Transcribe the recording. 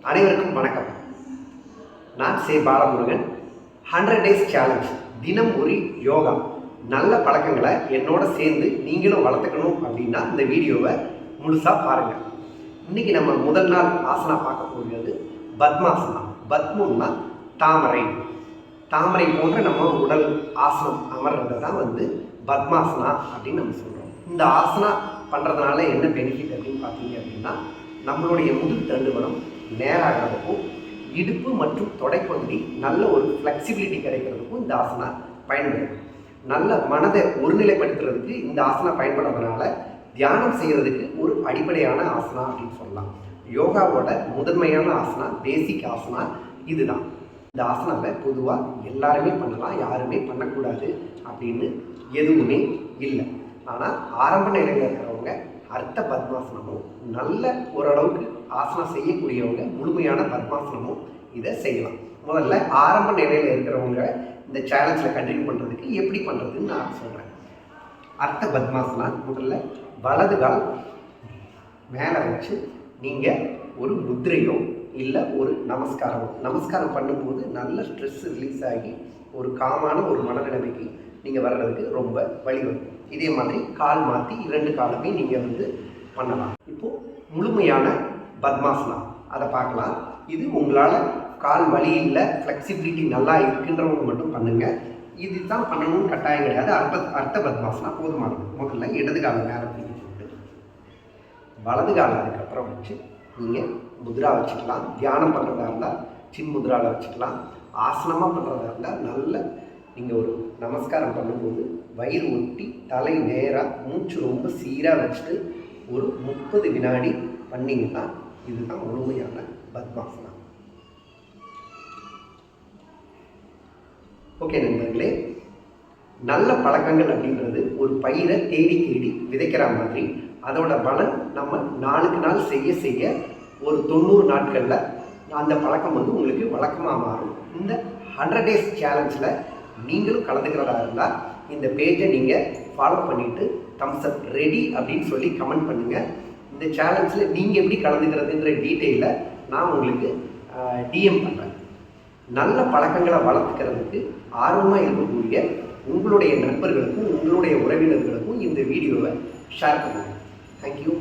அனைவருக்கும் வணக்கம். நான் சே பாலமுருகன். 100 days சேலஞ்ச், தினம் ஒரு யோகா. நல்ல பழக்கங்களை என்னோட சேர்ந்து நீங்களும் வளர்த்துக்கணும் அப்படின்னா இந்த வீடியோவை முழுசாக பாருங்கள். இன்றைக்கி நம்ம முதல் நாள் ஆசனா பார்க்க போகிறது பத்மாசனா. பத்மம்னா தாமரை. தாமரை போன்ற நம்ம உடல் ஆசனம் அமர்றதை தான் பத்மாசனா அப்படின்னு நம்ம சொல்கிறோம். இந்த ஆசனா பண்ணுறதுனால என்ன பெனிஃபிட் அப்படின்னு பார்த்தீங்க அப்படின்னா, நம்மளுடைய முதுகு தண்டுவடம் நேராகிறதுக்கும் இடுப்பு மற்றும் தொடைப்பகுதி நல்ல ஒரு ஃப்ளெக்சிபிலிட்டி கிடைக்கிறதுக்கும் இந்த ஆசனா பயன்படும். நல்ல மனதை ஒருநிலைப்படுத்துறதுக்கு இந்த ஆசனா பயன்படுறதுனால தியானம் செய்கிறதுக்கு ஒரு அடிப்படையான ஆசனா அப்படின்னு சொல்லலாம். யோகாவோட முதன்மையான ஆசனா, பேசிக் ஆசனா இதுதான். இந்த ஆசனாவை பொதுவாக எல்லாருமே பண்ணலாம், யாருமே பண்ணக்கூடாது அப்படின்னு எதுவுமே இல்லை. ஆனால் ஆரம்ப நிலையில் இருக்கிறவங்க அர்த்த பத்மாசனமும், நல்ல ஓரளவுக்கு ஆசனம் செய்யக்கூடியவங்க முழுமையான பத்மாசனமும் இதை செய்யலாம். முதல்ல ஆரம்ப நிலையில் இருக்கிறவங்க இந்த சேலஞ்சில் கண்டினியூ பண்ணுறதுக்கு எப்படி பண்ணுறதுன்னு நான் சொல்கிறேன். அர்த்த பத்மாசனா முதல்ல வலது கால் மேலே வச்சு நீங்கள் ஒரு முத்திரையோ இல்லை ஒரு நமஸ்காரம் பண்ணும்போது நல்ல ஸ்ட்ரெஸ் ரிலீஸ் ஆகி ஒரு காமான ஒரு மனநிலைமைக்கு நீங்கள் வர்றதுக்கு ரொம்ப வழிவரும். இதே மாதிரி கால் மாற்றி 2 காலுமே நீங்கள் பண்ணலாம். இப்போது முழுமையான பத்மாசனா அதை பார்க்கலாம். இது உங்களால் கால் வலி இல்லை, ஃப்ளெக்சிபிலிட்டி நல்லா இருக்குன்றவங்க மட்டும் பண்ணுங்கள். இது தான் பண்ணணும்னு கட்டாயம் கிடையாது. அர்த்த பத்மாசனா போதுமானது. முதல்ல இடது காலை மேலே தூக்கி போட்டு வலது காலை அதுக்கப்புறம் வச்சு நீங்கள் முத்ரா வச்சுக்கலாம். தியானம் பண்ணுறதா இருந்தால் சின் முத்ராவில் வச்சுக்கலாம். ஆசனமாக பண்ணுறதா இருந்தால் நல்ல நீங்கள் ஒரு நமஸ்காரம் பண்ணும்போது வயிறு ஒட்டி தலை நேராக மூச்சு ரொம்ப சீராக வச்சுட்டு ஒரு 30 வினாடி பண்ணிங்கன்னா இதுதான் முழுமையான பத்மாசனா. ஓகே நண்பர்களே, நல்ல பழக்கங்கள் அப்படின்றது ஒரு பயிரை தேடி விதைக்கிற மாதிரி அதோட பலன் நம்ம நாளுக்கு நாள் செய்ய ஒரு 90 நாட்களில் அந்த பழக்கம் உங்களுக்கு வழக்கமாக மாறும். இந்த 100 days சேலஞ்சில் நீங்களும் கலந்துக்கிறதா இருந்தால் இந்த பேஜை நீங்கள் ஃபாலோ பண்ணிவிட்டு தம்ஸ் அப் ரெடி அப்படின்னு சொல்லி கமெண்ட் பண்ணுங்கள். இந்த சேலஞ்சில் நீங்கள் எப்படி கலந்துக்கிறதுன்ற டீட்டெயிலை நான் உங்களுக்கு டிஎம் பண்ணுறேன். நல்ல பழக்கங்களை வளர்த்துக்கிறதுக்கு ஆர்வமாக இருக்கக்கூடிய உங்களுடைய நண்பர்களுக்கும் உங்களுடைய உறவினர்களுக்கும் இந்த வீடியோவை ஷேர் பண்ணுங்கள். தேங்க்யூ.